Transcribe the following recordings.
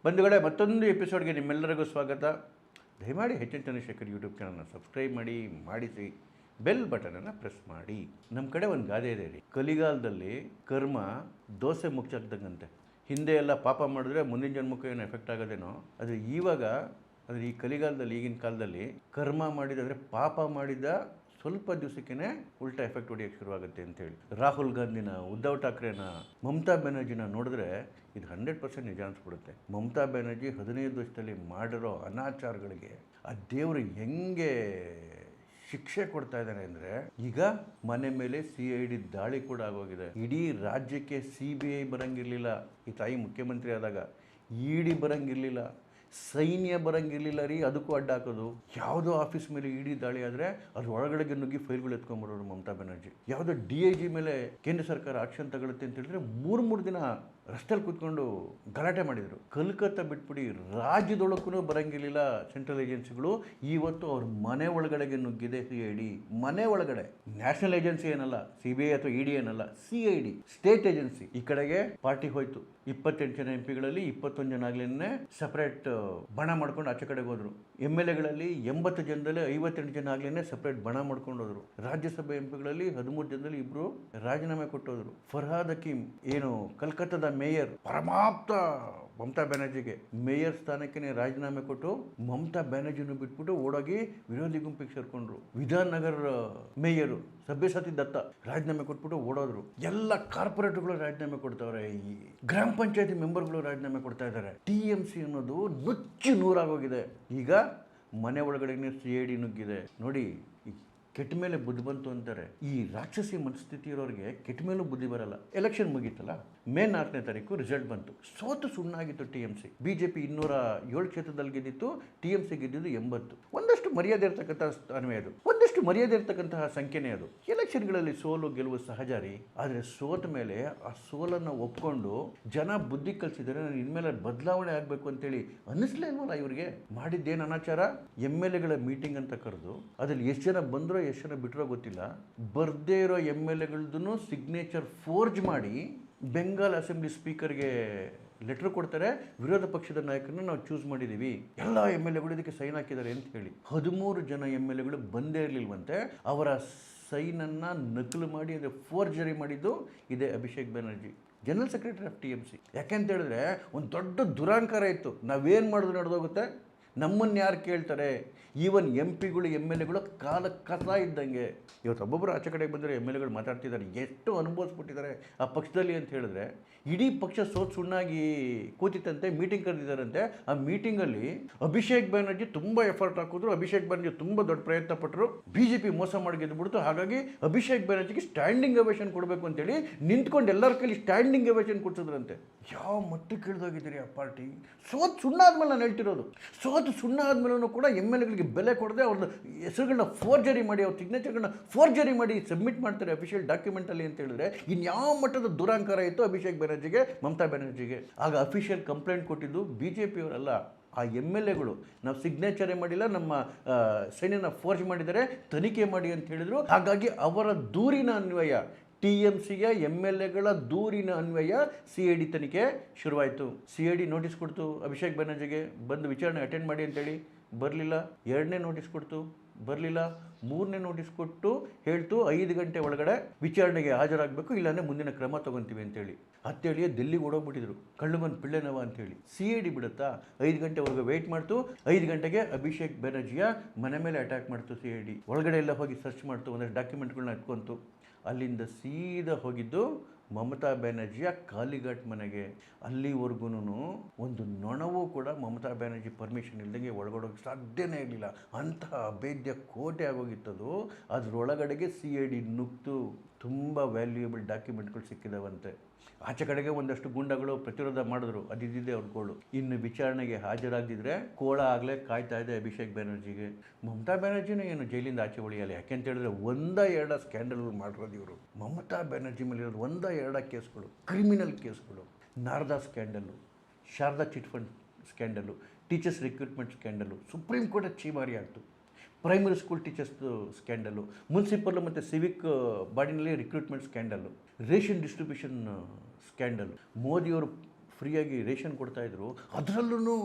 ಬಂಧುಗಳೇ, ಮತ್ತೊಂದು ಎಪಿಸೋಡ್ಗೆ ನಿಮ್ಮೆಲ್ಲರಿಗೂ ಸ್ವಾಗತ. ದಯಮಾಡಿ ಎಚ್ ಎನ್ ಚಂದ್ರಶೇಖರ್ ಯೂಟ್ಯೂಬ್ ಚಾನಲ್ನ ಸಬ್ಸ್ಕ್ರೈಬ್ ಮಾಡಿಸಿ ಬೆಲ್ ಬಟನನ್ನು ಪ್ರೆಸ್ ಮಾಡಿ. ನಮ್ಮ ಕಡೆ ಒಂದು ಗಾದೆ ಇದೆ ರೀ, ಕಲಿಗಾಲದಲ್ಲಿ ಕರ್ಮ ದೋಸೆ ಮುಚ್ಚಾಕ್ದಂಗಂತೆ. ಹಿಂದೆ ಎಲ್ಲ ಪಾಪ ಮಾಡಿದ್ರೆ ಮುಂದಿನ ಜನ್ಮಕ್ಕೆ ಏನು ಎಫೆಕ್ಟ್ ಆಗೋದೇನೋ, ಆದರೆ ಈ ಕಲಿಗಾಲದಲ್ಲಿ, ಈಗಿನ ಕಾಲದಲ್ಲಿ ಕರ್ಮ ಮಾಡಿದರೆ ಪಾಪ ಮಾಡಿದ ಸ್ವಲ್ಪ ದಿವಸಕ್ಕೇ ಉಲ್ಟಾ ಎಫೆಕ್ಟ್ ಹೊಡಿಯೋಕ್ಕೆ ಶುರುವಾಗುತ್ತೆ ಅಂತೇಳಿ. ರಾಹುಲ್ ಗಾಂಧಿನ, ಉದ್ಧವ್ ಠಾಕ್ರೆನ, ಮಮತಾ ಬ್ಯಾನರ್ಜಿನ ನೋಡಿದ್ರೆ ಇದು 100% ನಿಜ ಅನಿಸ್ಬಿಡುತ್ತೆ. ಮಮತಾ ಬ್ಯಾನರ್ಜಿ 15 ವರ್ಷದಲ್ಲಿ ಮಾಡಿರೋ ಅನಾಚಾರಗಳಿಗೆ ಆ ದೇವರು ಹೆಂಗೆ ಶಿಕ್ಷೆ ಕೊಡ್ತಾ ಇದ್ದಾನೆ ಅಂದರೆ, ಈಗ ಮನೆ ಮೇಲೆ CID ದಾಳಿ ಕೂಡ ಆಗೋಗಿದೆ. ಇಡೀ ರಾಜ್ಯಕ್ಕೆ CBI ಬರಂಗಿರಲಿಲ್ಲ, ಈ ತಾಯಿ ಮುಖ್ಯಮಂತ್ರಿ ಆದಾಗ ED ಬರಂಗಿರಲಿಲ್ಲ, ಸೈನ್ಯ ಬರಂಗಿರಲಿಲ್ಲ ರೀ. ಅದಕ್ಕೂ ಅಡ್ಡ ಹಾಕೋದು. ಯಾವುದೋ ಆಫೀಸ್ ಮೇಲೆ ED ದಾಳಿ ಆದರೆ ಅದ್ರ ಒಳಗಡೆಗೆ ನುಗ್ಗಿ ಫೈಲ್ಗಳು ಎತ್ಕೊಂಡ್ಬರೋರು ಮಮತಾ ಬ್ಯಾನರ್ಜಿ. ಯಾವುದೋ DIG ಮೇಲೆ ಕೇಂದ್ರ ಸರ್ಕಾರ ಆಕ್ಷನ್ ತಗೊಳುತ್ತೆ ಅಂತ ಹೇಳಿದ್ರೆ 3 ದಿನ ರಸ್ತೆಯಲ್ಲಿ ಕೂತ್ಕೊಂಡು ಗಲಾಟೆ ಮಾಡಿದರು. ಕಲ್ಕತ್ತಾ ಬಿಟ್ಬಿಡಿ, ರಾಜ್ಯದೊಳಕ್ಕೂ ಬರಂಗಿರಲಿಲ್ಲ ಸೆಂಟ್ರಲ್ ಏಜೆನ್ಸಿಗಳು. ಇವತ್ತು ಅವ್ರ ಮನೆ ಒಳಗಡೆಗೆ ನುಗ್ಗಿದೆ CID. ಮನೆ ಒಳಗಡೆ. ನ್ಯಾಷನಲ್ ಏಜೆನ್ಸಿ ಏನಲ್ಲ, CBI ಅಥವಾ ED ಏನಲ್ಲ, CID ಸ್ಟೇಟ್ ಏಜೆನ್ಸಿ. ಈ ಕಡೆಗೆ ಪಾರ್ಟಿ ಹೋಯ್ತು. 28 ಜನ MP ಗಳಲ್ಲಿ 21 ಜನ ಆಗ್ಲೇನೆ ಸಪ್ರೇಟ್ ಬಣ ಮಾಡ್ಕೊಂಡು ಆಚೆ ಕಡೆಗೆ ಹೋದ್ರು. MLAಗಳಲ್ಲಿ 80 ಜನದಲ್ಲಿ 58 ಜನ ಆಗ್ಲೇನೆ ಸಪ್ರೇಟ್ ಬಣ ಮಾಡ್ಕೊಂಡು ಹೋದ್ರು. ರಾಜ್ಯಸಭೆ MP ಗಳಲ್ಲಿ 13 ಜನದಲ್ಲಿ 2 ರಾಜೀನಾಮೆ ಕೊಟ್ಟೋದ್ರು. ಫರ್ಹಾದ್ ಹಕೀಮ್ ಏನು ಕಲ್ಕತ್ತಾದ ಮೇಯರ್, ಪರಮಾಪ್ತ ಮಮತಾ ಬ್ಯಾನರ್ಜಿಗೆ, ಮೇಯರ್ ಸ್ಥಾನಕ್ಕೆ ರಾಜೀನಾಮೆ ಕೊಟ್ಟು ಮಮತಾ ಬ್ಯಾನರ್ಜಿನ ಬಿಟ್ಬಿಟ್ಟು ಓಡೋಗಿ ವಿರೋಧಿ ಗುಂಪಿಗೆ ಸೇರ್ಕೊಂಡ್ರು. ವಿಧಾನನಗರ ಮೇಯರು ಸಭ್ಯಸಾಚಿ ದತ್ತ ರಾಜೀನಾಮೆ ಕೊಟ್ಬಿಟ್ಟು ಓಡೋದ್ರು. ಎಲ್ಲ ಕಾರ್ಪೊರೇಟ್ಗಳು ರಾಜೀನಾಮೆ ಕೊಡ್ತಾವ್ರೆ. ಈ ಗ್ರಾಮ ಪಂಚಾಯತಿ ಮೆಂಬರ್ಗಳು ರಾಜೀನಾಮೆ ಕೊಡ್ತಾ ಇದ್ದಾರೆ. TMC ಅನ್ನೋದು ನುಚ್ಚು ನೂರಾಗೋಗಿದೆ. ಈಗ ಮನೆ ಒಳಗಡೆ CID ನುಗ್ಗಿದೆ ನೋಡಿ. ಕೆಟ್ಟ ಮೇಲೆ ಬುದ್ಧಿ ಬಂತು ಅಂತಾರೆ. ಈ ರಾಕ್ಷಸಿ ಮನಸ್ಥಿತಿ ಇರೋರಿಗೆ ಕೆಟ್ಟ ಮೇಲೂ ಬುದ್ಧಿ ಬರಲ್ಲ. ಎಲೆಕ್ಷನ್ ಮುಗೀತಲ್ಲ, ಮೇ 4ನೇ ತಾರೀಕು ರಿಸಲ್ಟ್ ಬಂತು. ಸೋತು ಸುಣ್ಣಾಗಿತ್ತು TMC. BJP 207 ಕ್ಷೇತ್ರದಲ್ಲಿ ಗೆದ್ದಿತ್ತು, TMC ಗೆದ್ದಿದ್ದು 80. ಒಂದಷ್ಟು ಮರ್ಯಾದೆ ಇರ್ತಕ್ಕಂಥ ಸ್ಥಾನವೇ ಅದು, ಒಂದಷ್ಟು ಮರ್ಯಾದೆ ಇರ್ತಕ್ಕಂತಹ ಸಂಖ್ಯೆನೇ ಅದು. ಎಲೆಕ್ಷನ್ಗಳಲ್ಲಿ ಸೋಲು ಗೆಲುವು ಸಹಜ ರೀ. ಆದರೆ ಸೋತ ಮೇಲೆ ಆ ಸೋಲನ್ನು ಒಪ್ಕೊಂಡು ಜನ ಬುದ್ಧಿ ಕಲಿಸಿದರೆ ನಾನು ಇನ್ಮೇಲೆ ಬದಲಾವಣೆ ಆಗಬೇಕು ಅಂತೇಳಿ ಅನ್ನಿಸ್ಲೇ ಇಲ್ವಲ್ಲ ಇವ್ರಿಗೆ. ಮಾಡಿದ್ದೇನು ಅನಾಚಾರ? MLAಗಳ ಮೀಟಿಂಗ್ ಅಂತ ಕರೆದು ಅದ್ರಲ್ಲಿ ಎಷ್ಟು ಜನ ಬಂದರೂ ಎಷ್ಟು ಜನ ಬಿಟ್ಟರೋ ಗೊತ್ತಿಲ್ಲ. ಬರ್ದೇ ಇರೋ MLAಗಳದ್ದು ಸಿಗ್ನೇಚರ್ ಫೋರ್ಜ್ ಮಾಡಿ ಬೆಂಗಾಲ್ ಅಸೆಂಬ್ಲಿ ಸ್ಪೀಕರ್ಗೆ ಲೆಟರ್ ಕೊಡ್ತಾರೆ. ವಿರೋಧ ಪಕ್ಷದ ನಾಯಕರನ್ನ ನಾವು ಚೂಸ್ ಮಾಡಿದ್ದೀವಿ, ಎಲ್ಲ MLAಗಳು ಇದಕ್ಕೆ ಸೈನ್ ಹಾಕಿದ್ದಾರೆ ಅಂತ ಹೇಳಿ. 13 ಜನ MLAಗಳು ಬಂದೇ ಇರಲಿಲ್ವಂತೆ. ಅವರ ಸೈನನ್ನು ನಕಲು ಮಾಡಿ, ಅಂದರೆ ಫೋರ್ಜರಿ ಮಾಡಿದ್ದು ಇದೇ Abhishek Banerjee, general secretary of TMC. ಯಾಕೆಂತ ಹೇಳಿದ್ರೆ ಒಂದು ದೊಡ್ಡ ದುರಾಂಕಾರ ಇತ್ತು. ನಾವೇನು ಮಾಡಿದ್ರು ನಡೆದೋಗುತ್ತೆ, ನಮ್ಮನ್ನು ಯಾರು ಕೇಳ್ತಾರೆ? ಈವನ್ MP ಗಳು MLAಗಳು ಕಾಲ ಕಸ ಇದ್ದಂಗೆ. ಇವತ್ತು ಒಬ್ಬೊಬ್ಬರು ಆಚೆ ಕಡೆಗೆ ಬಂದರೆ MLAಗಳು ಮಾತಾಡ್ತಿದ್ದಾರೆ, ಎಷ್ಟು ಅನುಭವಿಸ್ಬಿಟ್ಟಿದ್ದಾರೆ ಆ ಪಕ್ಷದಲ್ಲಿ ಅಂತ ಹೇಳಿದ್ರೆ. ಇಡೀ ಪಕ್ಷ ಸೋತ್ ಸುಣ್ಣಾಗಿ ಕೂತಿತ್ತಂತೆ, ಮೀಟಿಂಗ್ ಕರೆದಿದ್ದಾರಂತೆ. ಆ ಮೀಟಿಂಗಲ್ಲಿ ಅಭಿಷೇಕ್ ಬ್ಯಾನರ್ಜಿ ತುಂಬ ಎಫರ್ಟ್ ಹಾಕಿದ್ರು. ಅಭಿಷೇಕ್ ಬ್ಯಾನರ್ಜಿ ತುಂಬ ದೊಡ್ಡ ಪ್ರಯತ್ನ ಪಟ್ಟರು. BJP ಮೋಸ ಮಾಡಿ ಗೆದ್ದುಬಿಡ್ತು. ಹಾಗಾಗಿ ಅಭಿಷೇಕ್ ಬ್ಯಾನರ್ಜಿಗೆ ಸ್ಟ್ಯಾಂಡಿಂಗ್ ಅವೇಷನ್ ಕೊಡಬೇಕು ಅಂತೇಳಿ ನಿಂತ್ಕೊಂಡು ಎಲ್ಲರ ಕೈಲಿ ಸ್ಟ್ಯಾಂಡಿಂಗ್ ಅವೇಷನ್ ಕೊಡ್ಸಿದ್ರಂತೆ. ಯಾವ ಮಟ್ಟಕ್ಕೆ ಇಳಿದೋಗಿದ್ದೀರಿ ಆ ಪಾರ್ಟಿ? ಸೋತ್ ಸುಣ್ಣ ಆದ್ಮೇಲೆ ನಾನು ಹೇಳ್ತಿರೋದು, ಸೋತು ಸುಣ್ಣ ಆದ್ಮೇಲೂ ಕೂಡ MLAಗಳಿಗೆ ಬೆಲೆ ಕೊಡದೆ ಅವ್ರದ್ದು ಹೆಸರುಗಳನ್ನ ಫೋರ್ಜರಿ ಮಾಡಿ, ಅವ್ರ ಸಿಗ್ನೇಚರ್ಗಳನ್ನ ಫೋರ್ಜರಿ ಮಾಡಿ ಸಬ್ಮಿಟ್ ಮಾಡ್ತಾರೆ ಅಫಿಷಿಯಲ್ ಡಾಕ್ಯುಮೆಂಟಲ್ಲಿ ಅಂತ ಹೇಳಿದ್ರೆ ಇನ್ಯಾವ ಮಟ್ಟದ ದುರಾಂಕಾರ ಇತ್ತು ಅಭಿಷೇಕ್ ಬ್ಯಾನರ್ಜಿಗೆ, ಮಮತಾ ಬ್ಯಾನರ್ಜಿಗೆ. ಆಗ ಅಫಿಷಿಯಲ್ ಕಂಪ್ಲೇಂಟ್ ಕೊಟ್ಟಿದ್ದು BJP ಅವರಲ್ಲ, ಆ MLAಗಳು. ನಾವು ಸಿಗ್ನೇಚರೇ ಮಾಡಿಲ್ಲ, ನಮ್ಮ ಸೈನ್ಯನ ಫೋರ್ಜ್ ಮಾಡಿದ್ದಾರೆ, ತನಿಖೆ ಮಾಡಿ ಅಂತ ಹೇಳಿದರು. ಹಾಗಾಗಿ ಅವರ ದೂರಿನ ಅನ್ವಯ, TMCಗೆ MLAಗಳ ದೂರಿನ ಅನ್ವಯ CID ತನಿಖೆ ಶುರುವಾಯಿತು. CID ನೋಟಿಸ್ ಕೊಡ್ತು ಅಭಿಷೇಕ್ ಬ್ಯಾನರ್ಜಿಗೆ, ಬಂದು ವಿಚಾರಣೆ ಅಟೆಂಡ್ ಮಾಡಿ ಅಂತೇಳಿ. ಬರಲಿಲ್ಲ. 2ನೇ ನೋಟಿಸ್ ಕೊಡ್ತು, ಬರಲಿಲ್ಲ. 3ನೇ ನೋಟಿಸ್ ಕೊಟ್ಟು ಹೇಳ್ತು 5 ಗಂಟೆ ಒಳಗಡೆ ವಿಚಾರಣೆಗೆ ಹಾಜರಾಗಬೇಕು, ಇಲ್ಲಾಂದರೆ ಮುಂದಿನ ಕ್ರಮ ತೊಗೊತೀವಿ ಅಂತೇಳಿ. ಅಂತೇಳಿ ದಿಲ್ಲಿಗೆ ಓಡೋಗ್ಬಿಟ್ಟಿದ್ರು, ಕಳ್ಳುಮನ್ ಪಿಳ್ಳೆನವ ಅಂತೇಳಿ. CID ಬಿಡುತ್ತಾ? 5 ಗಂಟೆವರೆಗೆ ವೆಯ್ಟ್ ಮಾಡ್ತು. 5 ಗಂಟೆಗೆ ಅಭಿಷೇಕ್ ಬ್ಯಾನರ್ಜಿಯ ಮನೆ ಮೇಲೆ ಅಟ್ಯಾಕ್ ಮಾಡ್ತು CID. ಒಳಗಡೆ ಎಲ್ಲ ಹೋಗಿ ಸರ್ಚ್ ಮಾಡ್ತು, ಒಂದಷ್ಟು ಡಾಕ್ಯುಮೆಂಟ್ಗಳನ್ನ ಎತ್ಕೊಂತು. ಅಲ್ಲಿಂದ ಸೀದಾ ಹೋಗಿದ್ದು ಮಮತಾ ಬ್ಯಾನರ್ಜಿಯ ಕಾಲಿಘಾಟ್ ಮನೆಗೆ. ಅಲ್ಲಿವರೆಗೂ ಒಂದು ನೊಣವೂ ಕೂಡ ಮಮತಾ ಬ್ಯಾನರ್ಜಿ ಪರ್ಮಿಷನ್ ಇಲ್ದಂಗೆ ಒಳಗಡೋಕ್ಕೆ ಸಾಧ್ಯನೇ ಇರಲಿಲ್ಲ. ಅಂತಹ ಅಭೇದ್ಯ ಕೋಟೆ ಆಗೋಗಿತ್ತದು. ಅದರೊಳಗಡೆಗೆ CID ನುಗ್ತು. ತುಂಬ ವ್ಯಾಲ್ಯೂಯಬಲ್ ಡಾಕ್ಯುಮೆಂಟ್ಗಳು ಸಿಕ್ಕಿದಾವಂತೆ. ಆಚೆ ಕಡೆಗೆ ಒಂದಷ್ಟು ಗುಂಡಗಳು ಪ್ರತಿರೋಧ ಮಾಡಿದ್ರು, ಅದಿದ್ದಿದೆ ಅವ್ರುಗಳು. ಇನ್ನು ವಿಚಾರಣೆಗೆ ಹಾಜರಾಗದಿದ್ರೆ ಕೋಳ ಆಗಲೇ ಕಾಯ್ತಾ ಇದೆ ಅಭಿಷೇಕ್ ಬ್ಯಾನರ್ಜಿಗೆ. ಮಮತಾ ಬ್ಯಾನರ್ಜಿನೂ ಏನು ಜೈಲಿಂದ ಆಚೆ ಉಳಿಯಲ್ಲ. ಯಾಕೆಂತ ಹೇಳಿದ್ರೆ 1-2 ಸ್ಕ್ಯಾಂಡಲ್ಗಳು ಮಾಡಿರೋದು ಇವರು. ಮಮತಾ ಬ್ಯಾನರ್ಜಿ ಮೇಲೆ ಇರೋದು 1-2 ಕೇಸ್ಗಳು, ಕ್ರಿಮಿನಲ್ ಕೇಸ್ಗಳು. Narada scandal, Sharada chit fund scandal, teachers recruitment scandal, supreme court ಚೀಮಾರಿ ಆಯಿತು. Primary school teachers scandal, municipal ಮತ್ತು ಸಿವಿಕ್ ಬಾಡಿನಲ್ಲಿ recruitment scandal, ration distribution scandal, ಮೋದಿಯವರು ಫ್ರೀಯಾಗಿ ರೇಷನ್ ಕೊಡ್ತಾಯಿದ್ರು, ಅದರಲ್ಲೂ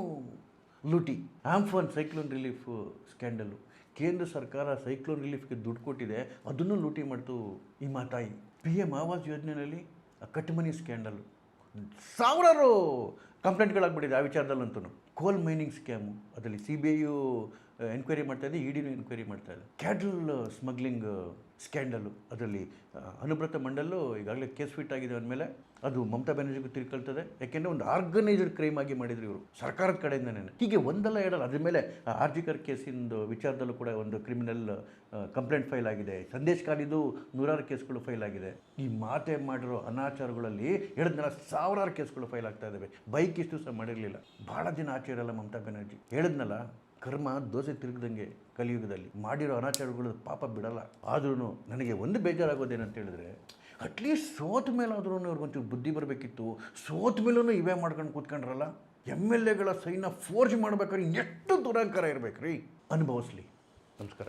ಲೂಟಿ. ಆಂಫಾನ್ ಸೈಕ್ಲೋನ್ ರಿಲೀಫ್ ಸ್ಕ್ಯಾಂಡಲು, ಕೇಂದ್ರ ಸರ್ಕಾರ ಸೈಕ್ಲೋನ್ ರಿಲೀಫ್ಗೆ ದುಡ್ಡು ಕೊಟ್ಟಿದೆ, ಅದನ್ನು ಲೂಟಿ ಮಾಡ್ತು ಈ ಮಾತಾಯಿ. PM ಆವಾಸ್ ಯೋಜನೆಯಲ್ಲಿ ಕಟ್ಮನಿ ಸ್ಕ್ಯಾಂಡಲು, ಸಾವಿರಾರು ಕಂಪ್ಲೇಂಟ್ಗಳಾಗ್ಬಿಟ್ಟಿದೆ ಆ ವಿಚಾರದಲ್ಲಂತೂ. ಕೋಲ್ ಮೈನಿಂಗ್ ಸ್ಕ್ಯಾಮು, ಅದರಲ್ಲಿ CBI ಎನ್ಕ್ವೈರಿ ಮಾಡ್ತಾಯಿದೆ, EDನೂ ಎನ್ಕ್ವೈರಿ ಮಾಡ್ತಾಯಿದೆ. ಕ್ಯಾಟಲ್ ಸ್ಮಗ್ಲಿಂಗ್ ಸ್ಕ್ಯಾಂಡಲು, ಅದರಲ್ಲಿ ಅನುಬ್ರತ ಮಂಡಲ್ಲು ಈಗಾಗಲೇ ಕೇಸ್ ಫಿಟ್ ಆಗಿದೆ ಅಂದಮೇಲೆ ಅದು ಮಮತಾ ಬ್ಯಾನರ್ಜಿಗೂ ತಿರ್ಕೊಳ್ತದೆ. ಯಾಕೆಂದರೆ ಒಂದು ಆರ್ಗನೈಸ್ಡ್ ಕ್ರೈಮ್ ಆಗಿ ಮಾಡಿದ್ರು ಇವರು ಸರ್ಕಾರದ ಕಡೆಯಿಂದನೇ. ಹೀಗೆ ಒಂದಲ್ಲ ಎರಡಲ್ಲ. ಅದ್ರ ಮೇಲೆ ಆರ್ಜಿಕರ್ ಕೇಸಿಂದು ವಿಚಾರದಲ್ಲೂ ಕೂಡ ಒಂದು ಕ್ರಿಮಿನಲ್ ಕಂಪ್ಲೇಂಟ್ ಫೈಲ್ ಆಗಿದೆ. ಸಂದೇಶ್ ಖಾಲಿದು 100 ಕೇಸ್ಗಳು ಫೈಲ್ ಆಗಿದೆ. ಈ ಮಾತೆ ಮಾಡಿರೋ ಅನಾಚಾರಗಳಲ್ಲಿ ಹೇಳಿದ್ನಲ್ಲ, ಸಾವಿರಾರು ಕೇಸ್ಗಳು ಫೈಲ್ ಆಗ್ತಾ ಇದ್ದಾವೆ. ಬೈಕ್ ಇಷ್ಟು ಸಹ ಮಾಡಿರಲಿಲ್ಲ. ಭಾಳ ದಿನ ಆಚೆ ಇರಲ್ಲ ಮಮತಾ ಬ್ಯಾನರ್ಜಿ. ಹೇಳಿದ್ನಲ್ಲ, ಕರ್ಮ ದೋಸೆ ತಿರುಗದಂಗೆ ಕಲಿಯುಗದಲ್ಲಿ ಮಾಡಿರೋ ಅನಾಚಾರಗಳು ಪಾಪ ಬಿಡಲ್ಲ. ಆದ್ರೂ ನನಗೆ ಒಂದು ಬೇಜಾರಾಗೋದೇನಂತ ಹೇಳಿದ್ರೆ, ಅಟ್ಲೀಸ್ಟ್ ಸೋತ ಮೇಲಾದ್ರೂ ಅವ್ರಿಗೊಂಚೂರು ಬುದ್ಧಿ ಬರಬೇಕಿತ್ತು. ಸೋತ ಮೇಲೂ ಇವೇ ಮಾಡ್ಕೊಂಡು ಕೂತ್ಕೊಂಡ್ರಲ್ಲ. MLAಗಳ ಸೈನ ಫೋರ್ಜ್ ಮಾಡ್ಬೇಕಾದ್ರೆ ಎಷ್ಟು ದುರಂಕಾರ ಇರಬೇಕ್ರಿ. ಅನುಭವಿಸ್ಲಿ. ನಮಸ್ಕಾರ.